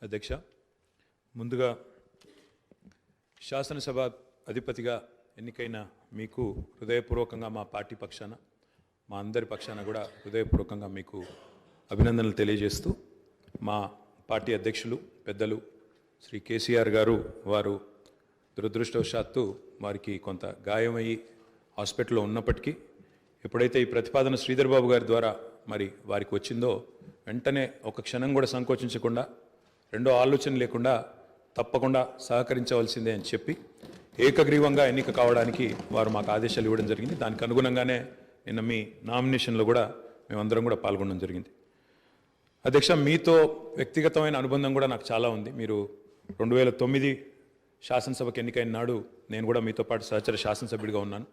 అధ్యక్ష, ముందుగా శాసనసభ అధిపతిగా ఎన్నికైన మీకు హృదయపూర్వకంగా మా పార్టీ పక్షాన మా అందరి పక్షాన కూడా హృదయపూర్వకంగా మీకు అభినందనలు తెలియజేస్తూ, మా పార్టీ అధ్యక్షులు పెద్దలు శ్రీ కేసీఆర్ గారు వారు దురదృష్టవశాత్తు వారికి కొంత గాయమయ్యి హాస్పిటల్లో ఉన్నప్పటికీ ఎప్పుడైతే ఈ ప్రతిపాదన శ్రీధర్ బాబు గారి ద్వారా మరి వారికి వచ్చిందో వెంటనే ఒక క్షణం కూడా సంకోచించకుండా, రెండో ఆలోచన లేకుండా తప్పకుండా సహకరించవలసిందే అని చెప్పి ఏకగ్రీవంగా ఎన్నిక కావడానికి వారు మాకు ఆదేశాలు ఇవ్వడం జరిగింది. దానికి అనుగుణంగానే నిన్న మీ నామినేషన్లో కూడా మేమందరం కూడా పాల్గొనడం జరిగింది. అధ్యక్ష, మీతో వ్యక్తిగతమైన అనుబంధం కూడా నాకు చాలా ఉంది. మీరు 2009 శాసనసభకు ఎన్నికైన నాడు నేను కూడా మీతో పాటు సహచర శాసనసభ్యుడిగా ఉన్నాను.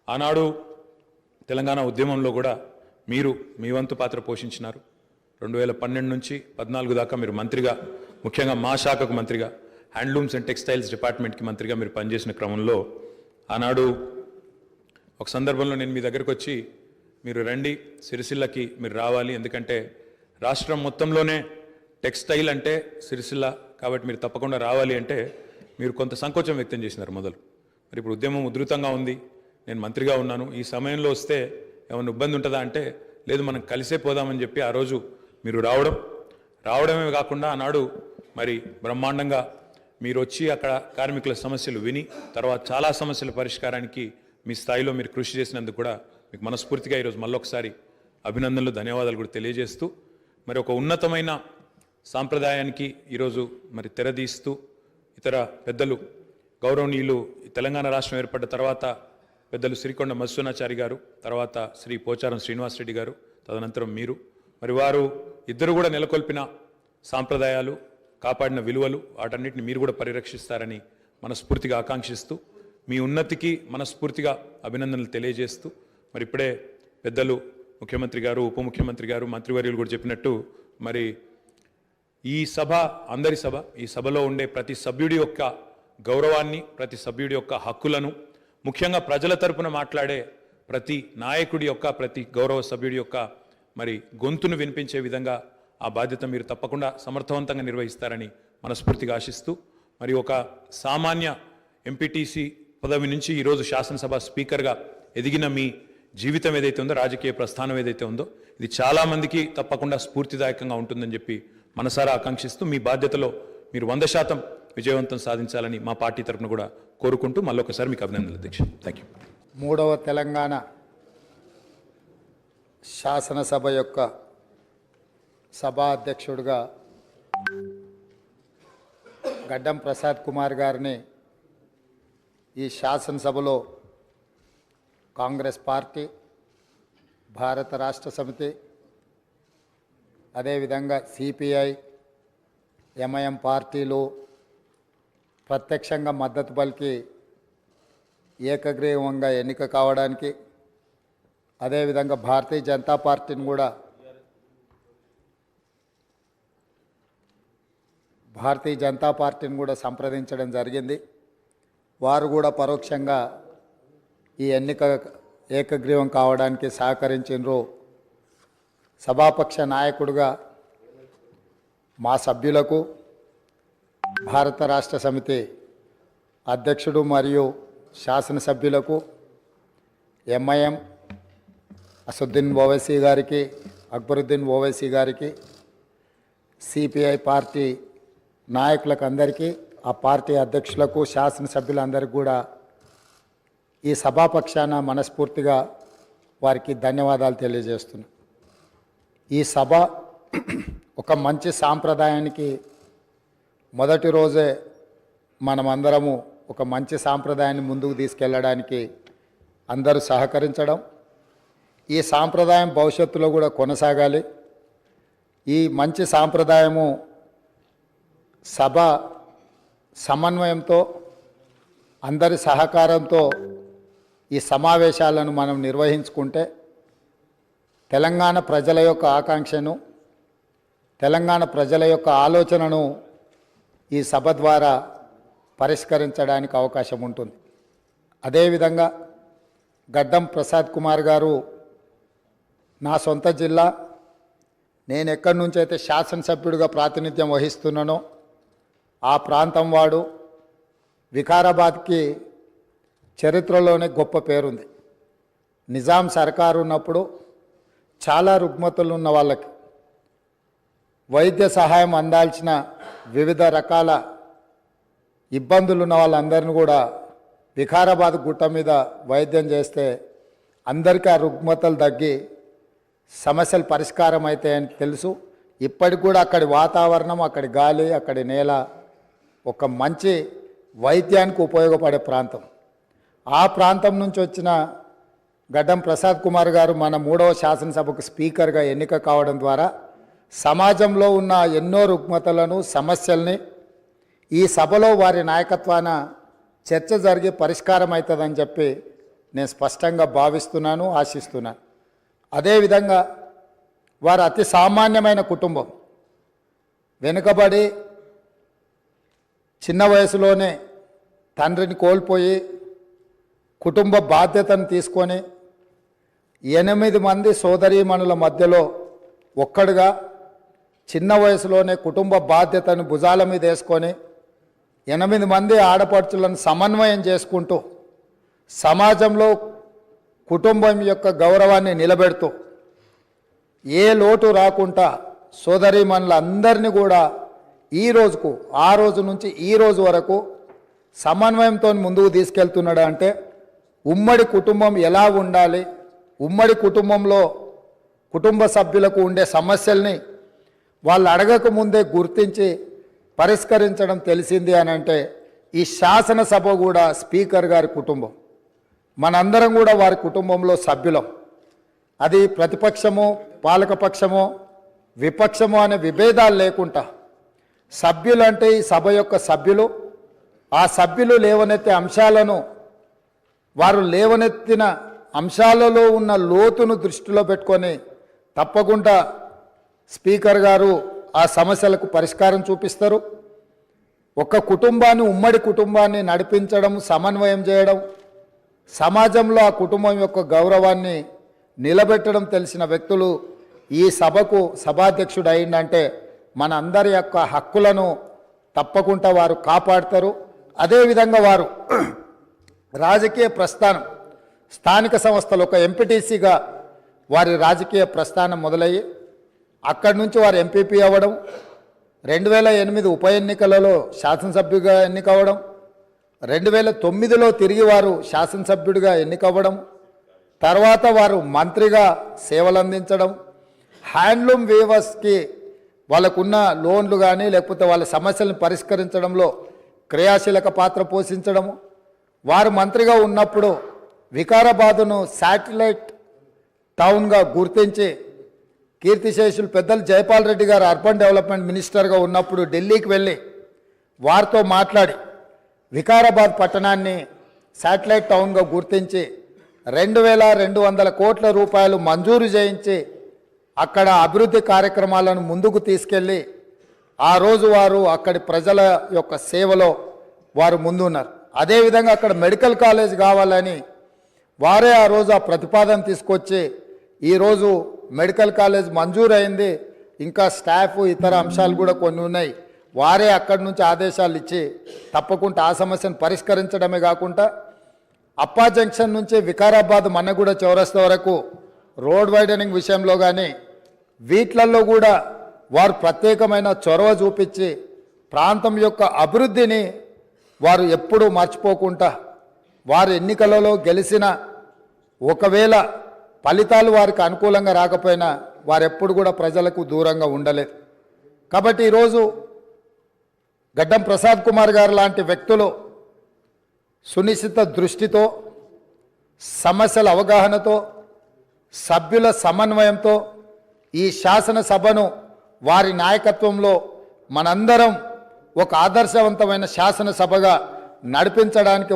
ఆనాడు తెలంగాణ ఉద్యమంలో కూడా మీరు మీ వంతు పాత్ర పోషించినారు. 2012 నుంచి 14 దాకా మీరు మంత్రిగా, ముఖ్యంగా మా శాఖకు మంత్రిగా, హ్యాండ్లూమ్స్ అండ్ టెక్స్టైల్స్ డిపార్ట్మెంట్కి మంత్రిగా మీరు పనిచేసిన క్రమంలో ఆనాడు ఒక సందర్భంలో నేను మీ దగ్గరకు వచ్చి, మీరు రండి సిరిసిల్లకి మీరు రావాలి, ఎందుకంటే రాష్ట్రం మొత్తంలోనే టెక్స్టైల్ అంటే సిరిసిల్ల కాబట్టి మీరు తప్పకుండా రావాలి అంటే మీరు కొంత సంకోచం వ్యక్తం చేసినారు మొదలు. మరి ఇప్పుడు ఉద్యమం ఉధృతంగా ఉంది, నేను మంత్రిగా ఉన్నాను, ఈ సమయంలో వస్తే ఏమైనా ఇబ్బంది ఉంటుందా అంటే లేదు, మనం కలిసే పోదామని చెప్పి ఆ రోజు మీరు రావడమే కాకుండా ఆనాడు మరి బ్రహ్మాండంగా మీరు వచ్చి అక్కడ కార్మికుల సమస్యలు విని తర్వాత చాలా సమస్యల పరిష్కారానికి మీ స్థాయిలో మీరు కృషి చేసినందుకు కూడా మీకు మనస్ఫూర్తిగా ఈరోజు మళ్ళొకసారి అభినందనలు, ధన్యవాదాలు కూడా తెలియజేస్తూ, మరి ఒక ఉన్నతమైన సాంప్రదాయానికి ఈరోజు మరి తెరదీస్తూ ఇతర పెద్దలు గౌరవనీయులు తెలంగాణ రాష్ట్రం ఏర్పడ్డ తర్వాత పెద్దలు శ్రీకొండ మధుసూనాచారి గారు, తర్వాత శ్రీ పోచారం శ్రీనివాసరెడ్డి గారు, తదనంతరం మీరు, మరి వారు ఇద్దరు కూడా నెలకొల్పిన సాంప్రదాయాలు, కాపాడిన విలువలు, వాటన్నిటిని మీరు కూడా పరిరక్షిస్తారని మనస్ఫూర్తిగా ఆకాంక్షిస్తూ, మీ ఉన్నతికి మనస్ఫూర్తిగా అభినందనలు తెలియజేస్తూ, మరి ఇప్పుడే పెద్దలు ముఖ్యమంత్రి గారు, ఉప ముఖ్యమంత్రి గారు, మంత్రివర్యులు కూడా చెప్పినట్టు మరి ఈ సభ అందరి సభ, ఈ సభలో ఉండే ప్రతి సభ్యుడి యొక్క గౌరవాన్ని, ప్రతి సభ్యుడి యొక్క హక్కులను, ముఖ్యంగా ప్రజల తరపున మాట్లాడే ప్రతి నాయకుడి యొక్క, ప్రతి గౌరవ సభ్యుడి యొక్క మరి గొంతును వినిపించే విధంగా ఆ బాధ్యత మీరు తప్పకుండా సమర్థవంతంగా నిర్వహిస్తారని మనస్ఫూర్తిగా ఆశిస్తూ, మరి ఒక సామాన్య ఎంపీటీసీ పదవి నుంచి ఈరోజు శాసనసభ స్పీకర్గా ఎదిగిన మీ జీవితం ఏదైతే ఉందో, రాజకీయ ప్రస్థానం ఏదైతే ఉందో, ఇది చాలామందికి తప్పకుండా స్ఫూర్తిదాయకంగా ఉంటుందని చెప్పి మనసారా ఆకాంక్షిస్తూ, మీ బాధ్యతలో మీరు 100% విజయవంతం సాధించాలని మా పార్టీ తరఫున కూడా కోరుకుంటూ మళ్ళొకసారి మీకు అభినందనలు అధ్యక్ష. Thank you. 3వ తెలంగాణ శాసనసభ యొక్క సభా అధ్యక్షుడిగా గడ్డం ప్రసాద్ కుమార్ గారిని ఈ శాసనసభలో కాంగ్రెస్ పార్టీ, భారత రాష్ట్ర సమితి, అదేవిధంగా సిపిఐ, ఎంఐఎం పార్టీలు ప్రత్యక్షంగా మద్దతు పలికి ఏకగ్రీవంగా ఎన్నిక కావడానికి, అదేవిధంగా భారతీయ జనతా పార్టీని కూడా సంప్రదించడం జరిగింది. వారు కూడా పరోక్షంగా ఈ ఎన్నిక ఏకగ్రీవం కావడానికి సహకరించారు. సభాపక్ష నాయకుడిగా మా సభ్యులకు, భారత రాష్ట్ర సమితి అధ్యక్షుడు మరియు శాసనసభ్యులకు, ఎంఐఎం అసదుద్దీన్ ఓవైసీ గారికి, అక్బరుద్దీన్ ఓవైసీ గారికి, సిపిఐ పార్టీ నాయకులకు అందరికీ, ఆ పార్టీ అధ్యక్షులకు, శాసనసభ్యులందరికీ కూడా ఈ సభాపక్షాన మనస్ఫూర్తిగా వారికి ధన్యవాదాలు తెలియజేస్తున్నాను. ఈ సభ ఒక మంచి సాంప్రదాయానికి మొదటి రోజే మనమందరము ఒక మంచి సాంప్రదాయాన్ని ముందుకు తీసుకెళ్ళడానికి అందరూ సహకరించడం, ఈ సాంప్రదాయం భవిష్యత్తులో కూడా కొనసాగాలి. ఈ మంచి సాంప్రదాయము సభ సమన్వయంతో, అందరి సహకారంతో ఈ సమావేశాలను మనం నిర్వహించుకుంటే తెలంగాణ ప్రజల యొక్క ఆకాంక్షను, తెలంగాణ ప్రజల యొక్క ఆలోచనను ఈ సభ ద్వారా పరిష్కరించడానికి అవకాశం ఉంటుంది. అదేవిధంగా గడ్డం ప్రసాద్ కుమార్ గారు నా సొంత జిల్లా, నేను ఎక్కడి నుంచి అయితే శాసనసభ్యుడిగా ప్రాతినిధ్యం వహిస్తున్నానో ఆ ప్రాంతం వాడు. వికారాబాద్కి చరిత్రలోనే గొప్ప పేరుంది. నిజాం సర్కారు ఉన్నప్పుడు చాలా రుగ్మతులు ఉన్న వాళ్ళకి వైద్య సహాయం అందాల్సిన వివిధ రకాల ఇబ్బందులు ఉన్న వాళ్ళందరినీ కూడా వికారాబాద్ గుట్ట మీద వైద్యం చేస్తే అందరికీ ఆ రుగ్మతలు తగ్గి సమస్యలు పరిష్కారం అవుతాయని తెలుసు. ఇప్పటికి కూడా అక్కడి వాతావరణం, అక్కడి గాలి, అక్కడి నేల ఒక మంచి వైద్యానికి ఉపయోగపడే ప్రాంతం. ఆ ప్రాంతం నుంచి వచ్చిన గడ్డం ప్రసాద్ కుమార్ గారు మన 3వ శాసనసభకు స్పీకర్గా ఎన్నిక కావడం ద్వారా సమాజంలో ఉన్న ఎన్నో రుగ్మతలను, సమస్యల్ని ఈ సభలో వారి నాయకత్వాన చర్చ జరిగి పరిష్కారం అవుతుందని చెప్పి నేను స్పష్టంగా భావిస్తున్నాను, ఆశిస్తున్నాను. అదేవిధంగా వారు అతి సామాన్యమైన కుటుంబం. వెనుకబడి చిన్న వయసులోనే తండ్రిని కోల్పోయి కుటుంబ బాధ్యతను తీసుకొని 8 మంది సోదరీమణుల మధ్యలో ఒక్కడుగా చిన్న వయసులోనే కుటుంబ బాధ్యతను భుజాల మీద వేసుకొని 8 మంది ఆడపడుచులను సమన్వయం చేసుకుంటూ సమాజంలో కుటుంబం యొక్క గౌరవాన్ని నిలబెడుతూ ఏ లోటు రాకుండా సోదరీమణులందరినీ కూడా ఈ రోజుకు, ఆ రోజు నుంచి ఈ రోజు వరకు సమన్వయంతో ముందుకు తీసుకెళ్తున్నాడు. అంటే ఉమ్మడి కుటుంబం ఎలా ఉండాలి, ఉమ్మడి కుటుంబంలో కుటుంబ సభ్యులకు ఉండే సమస్యల్ని వాళ్ళు అడగకముందే గుర్తించి పరిష్కరించడం తెలిసింది అని అంటే ఈ శాసనసభ కూడా స్పీకర్ గారి కుటుంబం. మనందరం కూడా వారి కుటుంబంలో సభ్యులం. అది ప్రతిపక్షము, పాలకపక్షము, విపక్షము అనే విభేదాలు లేకుండా సభ్యులు అంటే ఈ సభ యొక్క సభ్యులు. ఆ సభ్యులు లేవనెత్తే అంశాలను, వారు లేవనెత్తిన అంశాలలో ఉన్న లోతును దృష్టిలో పెట్టుకొని తప్పకుండా స్పీకర్ గారు ఆ సమస్యలకు పరిష్కారం చూపిస్తారు. ఒక కుటుంబాన్ని, ఉమ్మడి కుటుంబాన్ని నడిపించడం, సమన్వయం చేయడం, సమాజంలో ఆ కుటుంబం యొక్క గౌరవాన్ని నిలబెట్టడం తెలిసిన వ్యక్తులు ఈ సభకు సభాధ్యక్షుడు అయిందంటే మన అందరి యొక్క హక్కులను తప్పకుండా వారు కాపాడతారు. అదేవిధంగా వారు రాజకీయ ప్రస్థానం, స్థానిక సంస్థలు ఒక ఎంపీటీసీగా వారి రాజకీయ ప్రస్థానం మొదలయ్యి అక్కడి నుంచి వారు ఎంపీపీ అవ్వడం, 2008 ఉప ఎన్నికలలో శాసనసభ్యుగా ఎన్నికవ్వడం, 2009లో తిరిగి వారు శాసనసభ్యుడిగా ఎన్నికవ్వడం, తర్వాత వారు మంత్రిగా సేవలు అందించడం, హ్యాండ్లూమ్ వీవర్స్కి వాళ్ళకున్న లోన్లు కానీ లేకపోతే వాళ్ళ సమస్యలను పరిష్కరించడంలో క్రియాశీలక పాత్ర పోషించడము, వారు మంత్రిగా ఉన్నప్పుడు వికారాబాదును శాటిలైట్ టౌన్గా గుర్తించి కీర్తిశేషులు పెద్దలు జైపాల్ రెడ్డి గారు అర్బన్ డెవలప్మెంట్ మినిస్టర్గా ఉన్నప్పుడు ఢిల్లీకి వెళ్ళి వారితో మాట్లాడి వికారాబాద్ పట్టణాన్ని శాటిలైట్ టౌన్గా గుర్తించి 2200 కోట్ల రూపాయలు మంజూరు చేయించి అక్కడ అభివృద్ధి కార్యక్రమాలను ముందుకు తీసుకెళ్ళి ఆ రోజు వారు అక్కడి ప్రజల యొక్క సేవలో వారు ముందున్నారు. అదేవిధంగా అక్కడ మెడికల్ కాలేజ్ కావాలని వారే ఆ రోజు ఆ ప్రతిపాదన తీసుకొచ్చి ఈరోజు మెడికల్ కాలేజ్ మంజూరైంది. ఇంకా స్టాఫ్, ఇతర అంశాలు కూడా కొన్ని ఉన్నాయి. వారే అక్కడి నుంచి ఆదేశాలు ఇచ్చి తప్పకుండా ఆ సమస్యను పరిష్కరించడమే కాకుండా అప్పా జంక్షన్ నుంచి వికారాబాద్ మన్నగూడ చౌరస్తా వరకు రోడ్ వైడనింగ్ విషయంలో కానీ వీట్లల్లో కూడా వారు ప్రత్యేకమైన చొరవ చూపించి ప్రాంతం యొక్క అభివృద్ధిని వారు ఎప్పుడూ మర్చిపోకుండా, వారు ఎన్నికలలో గెలిచిన ఒకవేళ ఫలితాలు వారికి అనుకూలంగా రాకపోయినా వారెప్పుడు కూడా ప్రజలకు దూరంగా ఉండలేదు. కాబట్టి ఈరోజు గడ్డం ప్రసాద్ కుమార్ గారు లాంటి వ్యక్తులు సునిశ్చిత దృష్టితో, సమస్యల అవగాహనతో, సభ్యుల సమన్వయంతో ఈ శాసనసభను వారి నాయకత్వంలో మనందరం ఒక ఆదర్శవంతమైన శాసనసభగా నడిపించడానికి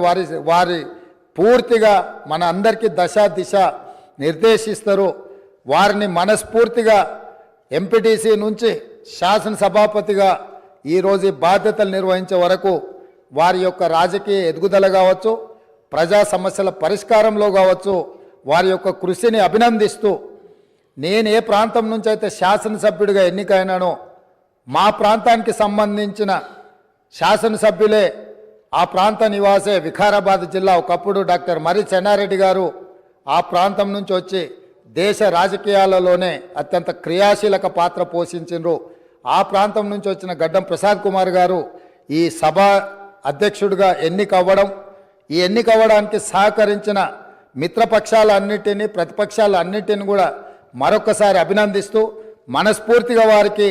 వారి పూర్తిగా మన అందరికీ దశ దిశ నిర్దేశిస్తారు. వారిని మనస్ఫూర్తిగా ఎంపీటీసీ నుంచి శాసనసభాపతిగా ఈరోజు బాధ్యతలు నిర్వహించే వరకు వారి యొక్క రాజకీయ ఎదుగుదల కావచ్చు, ప్రజా సమస్యల పరిష్కారంలో కావచ్చు, వారి యొక్క కృషిని అభినందిస్తూ నేను ఏ ప్రాంతం నుంచి అయితే శాసనసభ్యుడిగా ఎన్నికైనానో మా ప్రాంతానికి సంబంధించిన శాసనసభ్యులే ఆ ప్రాంత నివాసే వికారాబాద్ జిల్లా ఒకప్పుడు డాక్టర్ మరి చెన్నారెడ్డి గారు ఆ ప్రాంతం నుంచి వచ్చి దేశ రాజకీయాలలోనే అత్యంత క్రియాశీలక పాత్ర పోషించారు. ఆ ప్రాంతం నుంచి వచ్చిన గడ్డం ప్రసాద్ కుమార్ గారు ఈ సభ అధ్యక్షుడిగా ఎన్నికవ్వడం, ఈ ఎన్నికవ్వడానికి సహకరించిన మిత్రపక్షాలన్నిటినీ ప్రతిపక్షాలన్నిటిని కూడా మరొకసారి అభినందిస్తూ మనస్ఫూర్తిగా వారికి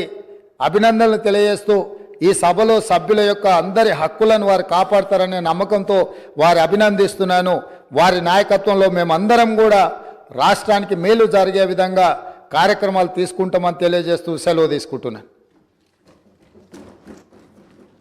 అభినందనలు తెలియజేస్తూ ఈ సభలో సభ్యుల యొక్క అందరి హక్కులను వారు కాపాడతారనే నమ్మకంతో వారి అభినందిస్తున్నాను. వారి నాయకత్వంలో మేమందరం కూడా రాష్ట్రానికి మేలు జరిగే విధంగా కార్యక్రమాలు తీసుకుంటామని తెలియజేస్తూ సెలవు తీసుకుంటున్నాను.